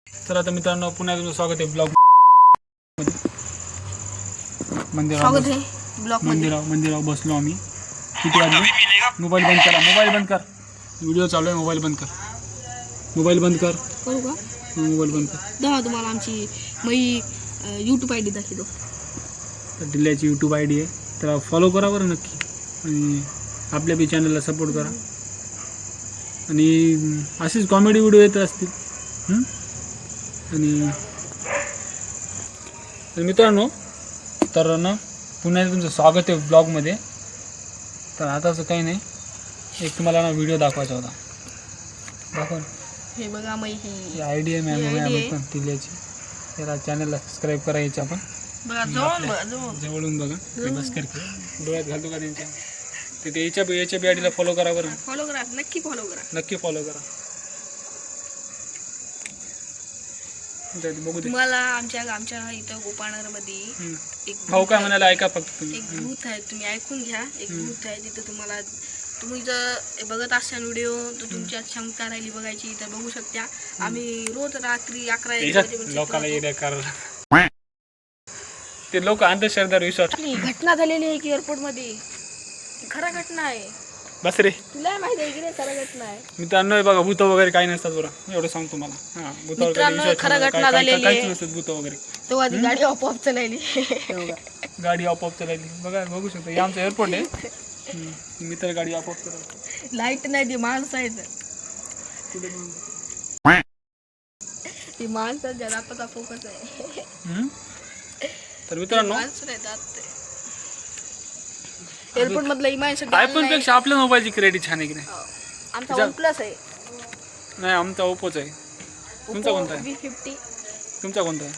तर आता मित्रांनो पुन्हा तुमचं स्वागत आहे ब्लॉग मंदिरावर बसलो आम्ही. किती वाजले? मोबाईल बंद करा, मोबाईल बंद कर. व्हिडिओ चालू आहे, मोबाईल बंद कर. मोबाईल बंद कर. करू का? मोबाईल बंद कर. दहा तुम्हाला आमची यूट्यूब ID दाखवतो. तर दिल्ल्याची यूट्यूब ID आहे, तर फॉलो करा बरं नक्की आणि आपल्या बी चॅनलला सपोर्ट करा. आणि असेच कॉमेडी व्हिडिओ येत असतील. आणि तर मित्रांनो तर ना पुन्हा तुमचं स्वागत आहे ब्लॉगमध्ये. तर आताचं काही नाही, एक तुम्हाला ना व्हिडिओ दाखवायचा होता. दाखव. हे बघा ही ID आहे मॅम पण दिल्ल्याची. त्याला चॅनलला सबस्क्राईब करायची आपण. बघा जवळून बघा बस करते डोळ्यात घालतो का त्यांच्या. ते याच्या बी आयडीला फॉलो करा बरं. फॉलो करा, नक्की फॉलो करा, नक्की फॉलो करा. बघू दे. तुम्हाला आमच्या इथं गोपाळनगरमध्ये एक भाऊ काय म्हणाला ऐका फक्त तुम्ही. एक बूथ आहे, तुम्ही ऐकून घ्या. एक बूथ आहे तिथं तुम्ही जर बघत असाल व्हिडिओ तर तुमच्या क्षमता राहिली बघायची तर बघू शकता. आम्ही रोज रात्री 11 लोकांना एरिया कर ते लोक अंधश्रद्धा विश्वास. घटना झालेली आहे की एअरपोर्ट मध्ये, खरा घटना आहे. बस रे, तुला माहिती आहे की नाही खरा घटना आहे. मित्रांनो बघा भूत वगैरे काही नसतात बरं, एवढं सांगतो तुम्हाला. हा भूतावर खरा घटना झालेली काहीच नसतात भूत वगैरे. तेव्हा ती गाडी आपोआप चालली. गाडी आपोआप चालली बघा, बघू शकता. हे आमचं एअरपोर्ट आहे. मी तर गाडी आपोआप चालवतो. लाईट नाही, ती माणसं आहेत. ती माणसाच्या दाताचा फोकस आहे. तर मित्रांनो एअरपोर्ट मधला ही माणसं आयफोन पेक्षा आपल्या मोबाईलची क्रेडिट छान आहे की नाही? आमचा OnePlus आहे. नाही आमचा ओप्पोच आहे. तुमचा कोणता आहे? V50. तुमचा कोणता आहे?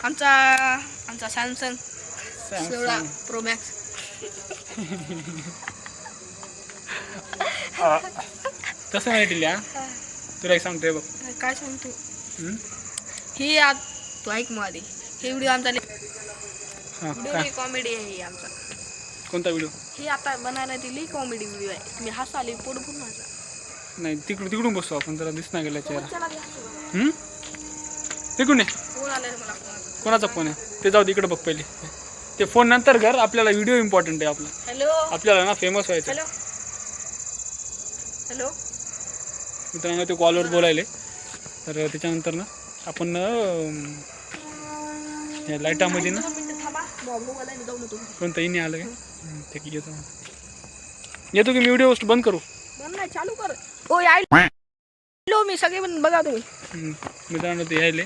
आमचा सॅमसंग 16 Pro Max. तसं नाही दिल्या, तुला एक सांगतोय बघ. काय सांगतो ही तू ऐक मध्ये हे व्हिडिओ आमचा व्हिडिओ कॉमेडी आहे. आमचा कोणता व्हिडिओ? हे आता बनायला दिली कॉमेडी व्हिडिओ आहे. तुम्ही हसाले पोट भरून हसा. नाही तिकडून बसतो आपण, जरा दिसना गेला चेहरा. तिकडून ये. फोन आलाय मला. कोणाचा फोन आहे ते जाऊ दे, इकडे बघ पहिले. ते फोन नंतर कर, आपल्याला व्हिडिओ इम्पॉर्टंट आहे आपला. हॅलो, आपल्याला ना फेमस व्हायचं. हॅलो हॅलो मित्रांनो ते कॉलवर बोलायले. तर त्याच्यानंतर ना आपण लाईटामध्ये ना कोणतंही नाही आलं काय ते येतो की मी व्हिडिओ बंद करू? बंद नाही, चालू कर. ओ यायलो मी सगळे पण बघा तुम्ही. मित्रांनो ते यायले